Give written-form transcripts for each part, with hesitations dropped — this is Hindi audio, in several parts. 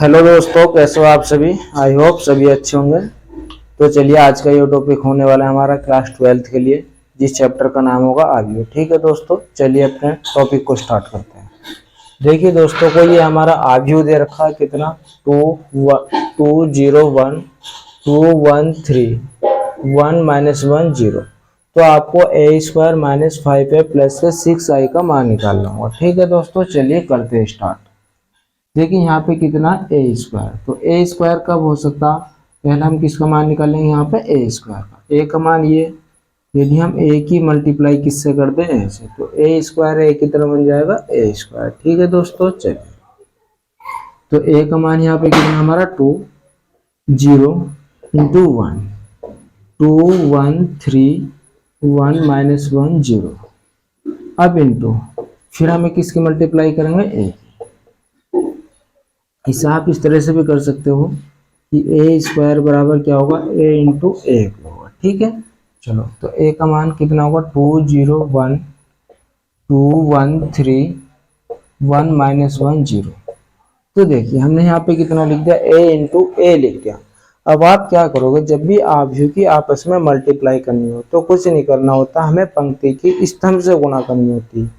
हेलो दोस्तों, कैसे हो आप सभी। आई होप सभी अच्छे होंगे। तो चलिए, आज का ये टॉपिक होने वाला है हमारा क्लास 12th के लिए, जिस चैप्टर का नाम होगा आर्ग्यू। ठीक है दोस्तों, चलिए अपने टॉपिक को स्टार्ट करते हैं। देखिए दोस्तों, को ये हमारा आर्ग्यू दे रखा है कितना, 201 213 1 तो आपको a² - 5a प्लस 6i का मान निकालना होगा। ठीक है दोस्तों, चलिए करते हैं स्टार्ट। देखिए यहाँ पे कितना a², तो a² कब हो सकता, पहले हम किसका मान निकालेंगे, यहाँ पे a² का। a का मान ये, यदि हम a की मल्टीप्लाई किससे कर दें, a से, तो a² a की तरह बन जाएगा a²। ठीक है दोस्तों, चलिए तो a का मान यहाँ पे कितना हमारा 2 0 इंटू 1 2 1 3 1 -1 0। अब इंटू फिर हमें किसकी मल्टीप्लाई करेंगे, a। इसे आप इस तरह से भी कर सकते हो कि a² बराबर क्या होगा, a इंटू a होगा। ठीक है, चलो तो a का मान कितना होगा, 2 0 1 2 1 3 1 -1 0। तो देखिए हमने यहाँ पे कितना लिख दिया, a इंटू a लिख दिया। अब आप क्या करोगे, जब भी आव्यूह की आपस में मल्टीप्लाई करनी हो तो कुछ नहीं करना होता, हमें पंक्ति की स्तंभ से गुणा करनी होती है।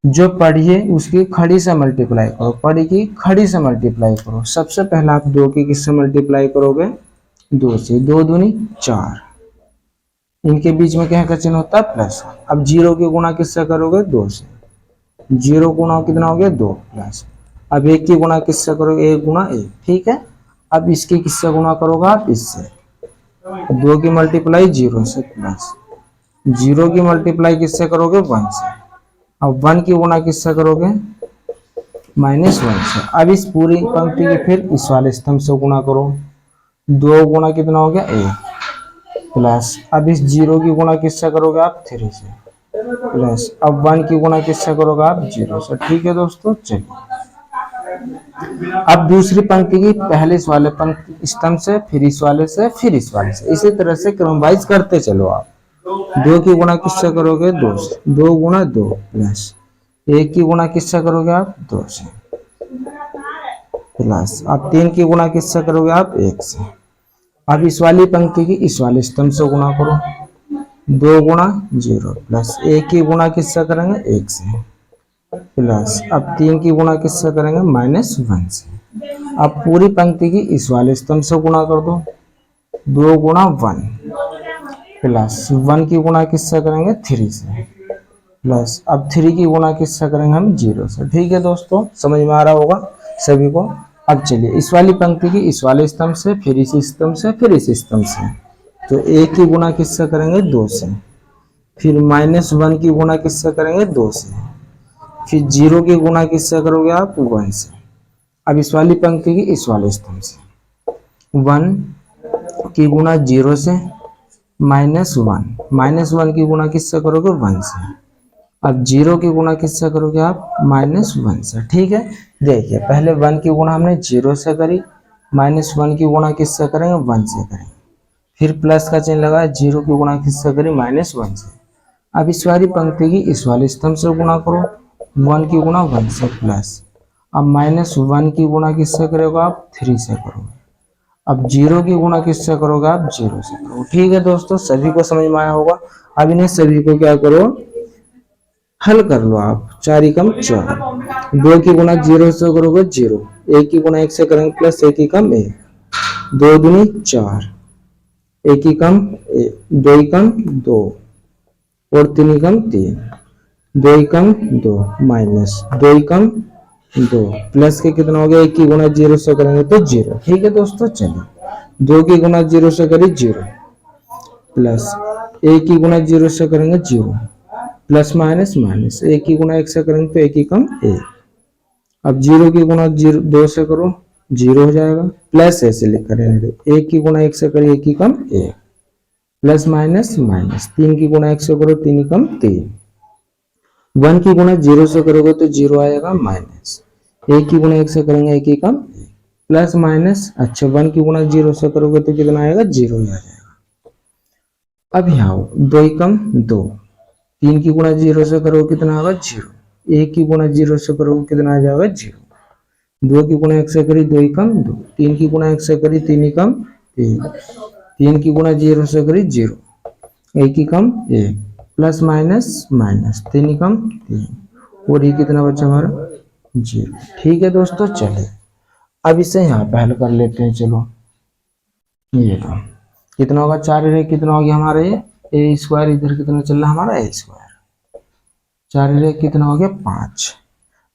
जो पढ़ी है उसकी खड़ी से मल्टीप्लाई करो, पढ़ी की खड़ी से मल्टीप्लाई करो। सबसे पहले आप 2 की किससे मल्टीप्लाई करोगे, 2 से, 2 दूनी 4, इनके बीच में क्या का चिन्ह होता है, प्लस। अब 0 की गुणा किससे करोगे, 2 से, 0 गुणा कितना हो गया, 2 प्लस। अब 1 की गुणा किससे करोगे, 1 गुणा 1। ठीक है, अब इसकी किससे गुणा करोगे आप, इससे। 2 की मल्टीप्लाई 0 से प्लस, 0 की मल्टीप्लाई किससे करोगे, 1 से। अब 1 की गुणा किससे करोगे, -1 से। अब इस पूरी पंक्ति की फिर इस वाले स्तंभ से गुणा करो, 2 गुणा कितना हो गया, 1 प्लस। अब इस 0 की गुणा किससे करोगे आप, 3 से प्लस। अब 1 की गुणा किससे करोगे आप, 0 से। ठीक है दोस्तों, चलिए अब दूसरी पंक्ति की पहले इस वाले पंक्ति स्तंभ से, फिर इस वाले से, फिर इस वाले से, इसी तरह से क्रमवाइज करते चलो आप। 2 की गुणा किससे करोगे, 2 से, 2 गुणा 2 प्लस। 1 की गुणा किससे करोगे आप, 2 से प्लस। अब 3 की गुणा किससे करोगे आप, 1 से। अब इस वाली पंक्ति की इस वाले स्तंभ से गुणा करो, 2 गुणा 0 प्लस। 1 की गुणा किससे करेंगे, 1 से प्लस। अब 3 की गुणा किससे करेंगे, -1 से। अब पूरी पंक्ति की इस वाले स्तंभ से गुणा कर दो, 2 गुणा 1 प्लस। 1 की गुणा किससे करेंगे, 3 से प्लस। अब 3 की गुणा किससे करेंगे हम, 0 से। ठीक है दोस्तों, समझ में आ रहा होगा सभी को। अब चलिए इस वाली पंक्ति की इस वाले स्तंभ से, फिर इस स्तंभ से, फिर इस स्तंभ से, तो 1 की गुणा किससे करेंगे, 2 से। फिर -1 की गुणा किससे करेंगे, 2 से। फिर 0 की गुणा किससे करोगे आप, 1 से। अब इस वाली पंक्ति की इस वाले स्तंभ से, 1 की गुणा 0 से, -1 की गुणा किससे करोगे, 1 से। अब 0 की गुणा किससे करोगे आप, -1 से। ठीक है, देखिए पहले 1 की गुणा हमने 0 से करी, -1 की गुणा किससे करेंगे, 1 से करेंगे। फिर प्लस का चिन्ह लगाया, 0 की गुणा किससे करी, -1 से। अब इस वाली पंक्ति की इस वाले स्तंभ से गुणा करो, 1 की गुणा 1 से प्लस। अब -1 की गुणा किससे करोगे आप, 3 से करोगे। अब 0 की गुणा किससे करोगे आप, 0 से करोगे। ठीक है दोस्तों, सभी को समझ में आया होगा। अब इन्हें सभी को क्या करो, हल कर लो आप। 4 एकम 4, 2 की गुणा 0 से करोगे 0, 1 की गुणा 1 से करेंगे प्लस 1 एकम 1, 2 दूनी 4, 1 एकम 1, 2 एकम 2 और 3 एकम 3, 2 एकम 2 माइनस 2 एकम 2 प्लस के कितना हो गया, 1 की गुणा 0 से करेंगे तो 0। ठीक है दोस्तों, चलिए 2 की गुणा 0 से करी 0 प्लस 1 की गुणा 0 से करेंगे 0 प्लस माइनस माइनस, 1 की गुणा 1 से करेंगे तो 1 एकम 1। अब 0 की गुणा 2 से करो, 0 हो जाएगा, प्लस ऐसे लिख कर 1 की गुणा 1 से करिए 1 एकम 1 प्लस माइनस माइनस, 3 की गुणा 1 से करो 3 एकम 3, 1 की गुणा 0 से करोगे तो 0 आएगा माइनस, 1 की गुणा 1 से करेंगे 1 एकम 1 प्लस माइनस। अच्छा 1 की गुणा 0 से करोगे तो कितना आएगा, 0 ही आ जाएगा। अब यहाँ 2 एकम 2, 3 की गुणा 0 से करोगे कितना होगा, 0, 1 की गुणा 0 से करोगे कितना आ जाएगा, 0, 2 की गुणा 1 से करी 2 एकम 2, 3 की गुणा 1 से करी 3 एकम 3, 3 की गुणा 0 से करी 0, 1 एकम 1, प्लस माइनस माइनस 3 एकम 3, और ये कितना बचा हमारा 0। ठीक है दोस्तों, चलिए अब इसे यहाँ पे हल कर लेते हैं। चलो ये तो कितना होगा 4 रे कितना हो गया हमारा ये ए स्क्वायर, इधर कितना चल रहा है हमारा ए स्क्वायर, 4 रे कितना हो गया 5।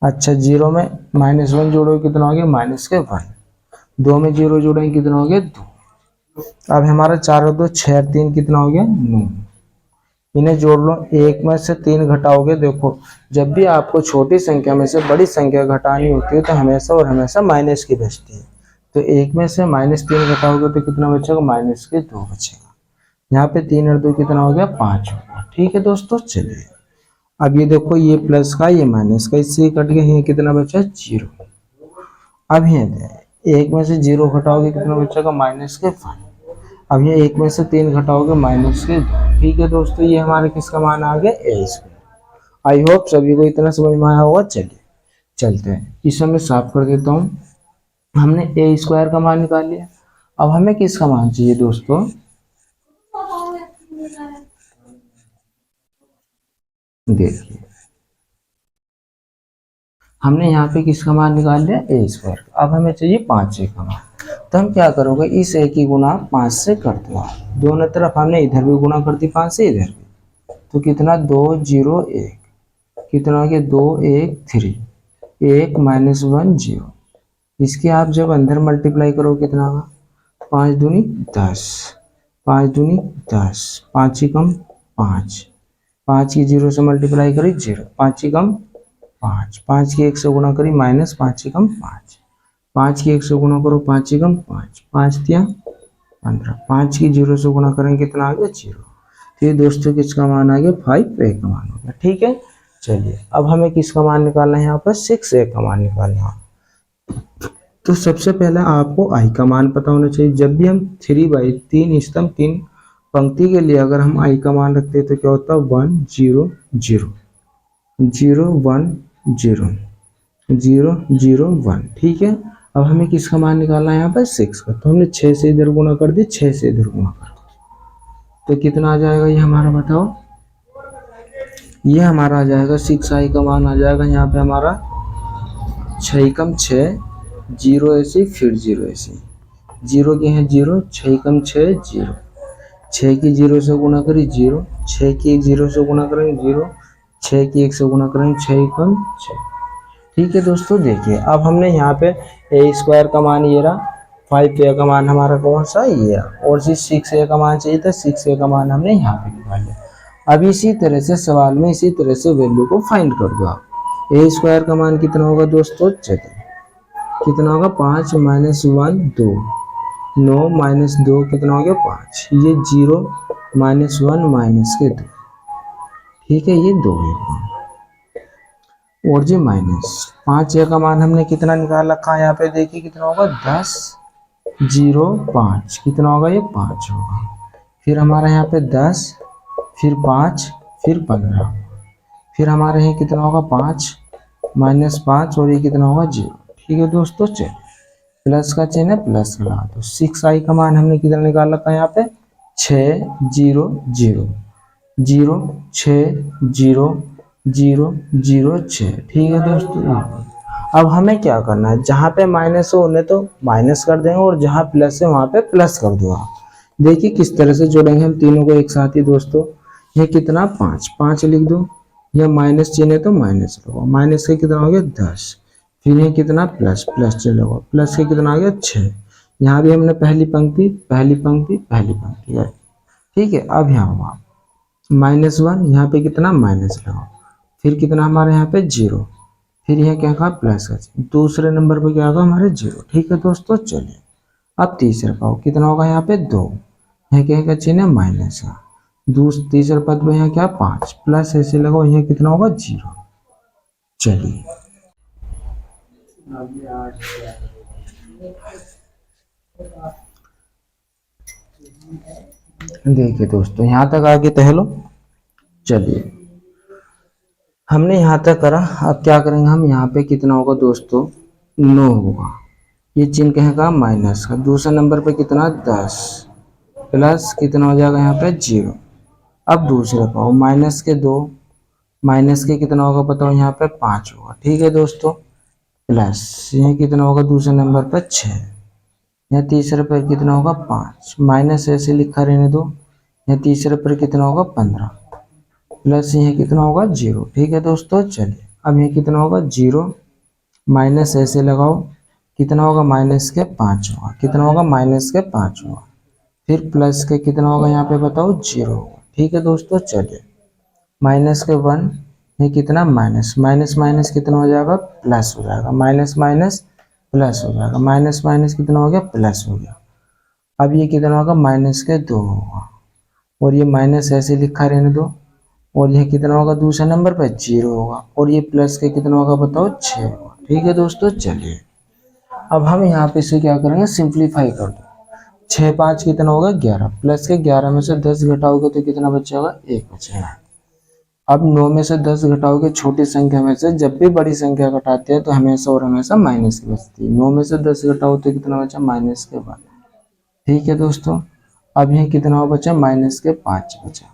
अच्छा 0 में -1 जोड़ो कितना हो गया माइनस के 1, 2 में 0 जोड़ेंगे कितना हो गया 2। अब हमारा 4 और 2 6 और 3 कितना हो गया 9, इन्हें जोड़ लो, एक में से 3 घटाओगे। देखो जब भी आपको छोटी संख्या में से बड़ी संख्या घटानी होती है तो हमेशा और हमेशा माइनस की बचती है। तो एक में से -3 घटाओगे तो कितना बचेगा माइनस के 2 बचेगा। यहाँ पे 3 और 2 कितना हो गया 5 होगा। ठीक है दोस्तों, चलिए अब ये देखो ये प्लस का ये माइनस का, इससे कट गया, ये कितना बचा 0। अब ये एक में से 0 घटाओगे कितना बचेगा माइनस के 5। अब ये एक में से 3 घटाओगे माइनस के 2। ठीक है दोस्तों, ये हमारे किसका मान आ गया ए स्क्वायर। आई होप सभी को इतना समझ में आया होगा। चलिए चलते हैं, इसे मैं साफ कर देता हूँ। हमने ए स्क्वायर का मान निकाल लिया, अब हमें किसका मान चाहिए दोस्तों, देखिए हमने यहाँ पे किसका मान निकाल लिया ए स्क्वायर। अब हमें चाहिए 5a का मान, तो हम क्या करोगे इस a की गुणा 5 से कर दो। दोनों तरफ हमने इधर भी गुणा कर दी 5 से, इधर भी, तो कितना 2 0 1, कितना हो गया 2 1 3, 1 -1 0। इसके आप जब अंदर मल्टीप्लाई करो कितना होगा 5 दूनी 10, 5 दूनी 10, 5 एकम 5, 5 की 0 से मल्टीप्लाई करी 0, 5 एकम 5, 5 की 1 से गुणा करी -5 एकम 5, 5 की 1 से गुणा करो 5 एकम 5, 5 दिया 15, 5 की 0 से गुणा करेंगे कितना आ गया 0। तो ये दोस्तों किसका मान आ गया 5a का मान हो गया। ठीक है, चलिए अब हमें किसका मान निकालना है यहाँ पर 6a का मान निकालना है। तो सबसे पहले आपको i का मान पता होना चाहिए। जब भी हम 3/3 स्तंभ 3 पंक्ति के लिए अगर हम i का मान रखते हैं तो क्या होता है 1 0 0 0 1 0 0 0 1। ठीक है, अब हमें किसका मान निकालना है यहाँ पर 6 का, तो हमने 6 से इधर गुणा कर दी, 6 से इधर गुणा कर दी, तो कितना आ जाएगा ये हमारा, बताओ ये हमारा आ जाएगा 6i का मान आ जाएगा यहाँ पे हमारा 6 एकम 6, 0 ऐसे फिर 0 ऐसे, 0 के हैं 0, 6 एकम 6 0, 6 की 0 से गुणा करी 0, 6 की 0 से गुणा करेंगे 0, 6 की 1 से गुणा करेंगे 6 एकम 6। ठीक है दोस्तों, देखिए अब हमने यहाँ पे ए स्क्वायर का मान ये रहा, 5a का मान हमारा कौन सा ये रहा, और 6a का मान चाहिए था, 6a का मान हमने यहाँ पे निकाल लिया। अब इसी तरह से सवाल में इसी तरह से वैल्यू को फाइंड कर दो आप। ए स्क्वायर का मान कितना होगा दोस्तों, चलिए कितना होगा 5 -1 2, 9 -2 कितना हो गया 5, ये 0 -1 माइनस के 2। ठीक है, ये 2 है और जी -5a का मान हमने कितना निकाल रखा है यहाँ पे, देखिए कितना होगा 10 0 5, कितना होगा ये 5 होगा। फिर हमारा यहाँ पे 10 फिर 5 फिर 15, फिर हमारे यहाँ कितना होगा 5 -5 और ये कितना होगा 0। ठीक है दोस्तों, चलिए प्लस का चिन्ह है प्लस लगा दो। 6i का मान हमने कितना निकाल रखा है यहाँ पे 6 0 0 0 6 0 0 0 6। ठीक है दोस्तों, अब हमें क्या करना है, जहाँ पे माइनस हो उन्हें तो माइनस कर देंगे और जहाँ प्लस है वहाँ पे प्लस कर दो आप। देखिए किस तरह से जोड़ेंगे हम तीनों को एक साथ ही दोस्तों। ये कितना 5 5 लिख दो, यह माइनस चिन्ह है तो माइनस लगाओ, माइनस का कितना हो गया 10, फिर ये कितना प्लस प्लस चिन्ह लगाओ, प्लस के कितना आ गया 6। यहाँ भी हमने पहली पंक्ति पहली पंक्ति पहली पंक्ति है। ठीक है, अब यहाँ हुआ -1, यहाँ पे कितना माइनस लगाओ, फिर कितना हमारे यहाँ पे 0, फिर यहाँ क्या कहा प्लस का, दूसरे नंबर पे क्या होगा हमारे 0। ठीक है दोस्तों, चलिए अब तीसरा पाओ कितना होगा यहाँ पे 2, यहाँ क्या का चिन्ह है माइनस का, तीसरे पद में यहाँ क्या 5 प्लस ऐसे लगाओ, यहाँ कितना होगा 0। चलिए देखिए दोस्तों यहाँ तक आगे तह लो। चलिए हमने यहाँ तक करा, अब क्या करेंगे हम यहाँ पे कितना होगा दोस्तों 9 होगा, ये चिन्ह कहेगा माइनस का। दूसरे नंबर पे कितना 10 प्लस कितना हो जाएगा यहाँ पे 0। अब दूसरे पाओ माइनस के 2, माइनस के कितना होगा बताओ यहाँ पे 5 होगा, ठीक है दोस्तों। प्लस ये कितना होगा दूसरे नंबर पर 6, यहाँ तीसरे पर कितना होगा 5, माइनस ऐसे लिखा रहने दो। यहाँ तीसरे पर कितना होगा 15 प्लस यहाँ कितना होगा 0, ठीक है दोस्तों। चलिए अब यहाँ कितना होगा 0, माइनस ऐसे लगाओ, कितना होगा माइनस के 5 होगा, कितना होगा माइनस के 5 होगा। फिर प्लस के कितना होगा यहाँ पे बताओ 0 होगा, ठीक है दोस्तों। चलिए माइनस के 1, ये कितना माइनस, माइनस माइनस कितना हो जाएगा प्लस हो जाएगा, माइनस माइनस प्लस हो जाएगा, माइनस माइनस कितना हो गया प्लस हो गया। अब ये कितना होगा माइनस के 2 होगा, और ये माइनस ऐसे लिखा रहने दो, और यह कितना होगा दूसरे नंबर पर 0 होगा, और ये प्लस के कितना होगा बताओ 6 होगा, ठीक है दोस्तों। चलिए अब हम यहाँ पे इसे क्या करेंगे सिंप्लीफाई कर दो। 6 5 कितना होगा 11, प्लस के 11 में से 10 घटाओगे तो कितना बचेगा 1 बचेगा। अब 9 में से 10 घटाओगे छोटी संख्या में से, जब भी बड़ी संख्या घटाते हैं तो हमेशा और हमेशा माइनस की बचती है। 9 में से 10 घटाओ तो कितना बचा माइनस के 1, ठीक है दोस्तों। अब यहाँ कितना बचा माइनस के 5 बचा।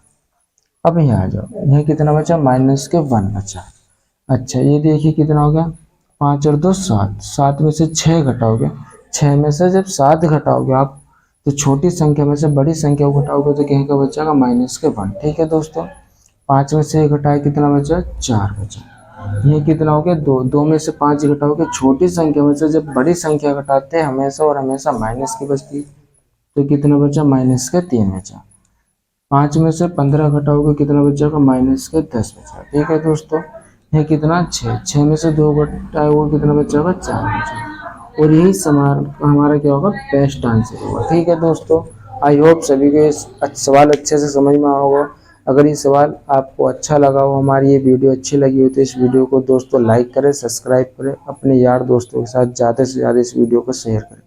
अब यहाँ आ जाओ, यहाँ कितना बचा माइनस के 1 बचा। अच्छा ये देखिए कितना हो गया 5 और 2 7, 7 में से 6 घटाओगे, 6 में से जब 7 घटाओगे आप तो छोटी संख्या में से बड़ी संख्या को घटाओगे तो कहीं का बचेगा माइनस के 1, ठीक है दोस्तों। 5 में से 1 घटाए कितना बचा 4 बचा। ये कितना हो गया 2, 2 में से 5 घटाओगे छोटी संख्या में से जब बड़ी संख्या घटाते हैं हमेशा और हमेशा माइनस की बचती, तो कितना बचा माइनस के 3 बचा। 5 में से 15 घटाओगे कितना बचेगा माइनस के 10 बचा, ठीक है दोस्तों। ये कितना 6, 6 में से 2 घटाए हुआ कितना बचेगा 4 बचा, और यही हमारा क्या होगा बेस्ट आंसर होगा, ठीक है दोस्तों। आई होप सभी को ये सवाल अच्छे से समझ में आया होगा। अगर ये सवाल आपको अच्छा लगा हो, हमारी ये वीडियो अच्छी लगी हो तो इस वीडियो को दोस्तों लाइक करें, सब्सक्राइब करें, अपने यार दोस्तों के साथ ज़्यादा से ज़्यादा इस वीडियो को शेयर करें,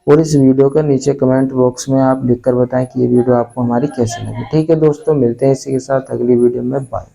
और इस वीडियो के नीचे कमेंट बॉक्स में आप लिखकर बताएं कि ये वीडियो आपको हमारी कैसी लगी, ठीक है दोस्तों। मिलते हैं इसी के साथ अगली वीडियो में, बाय।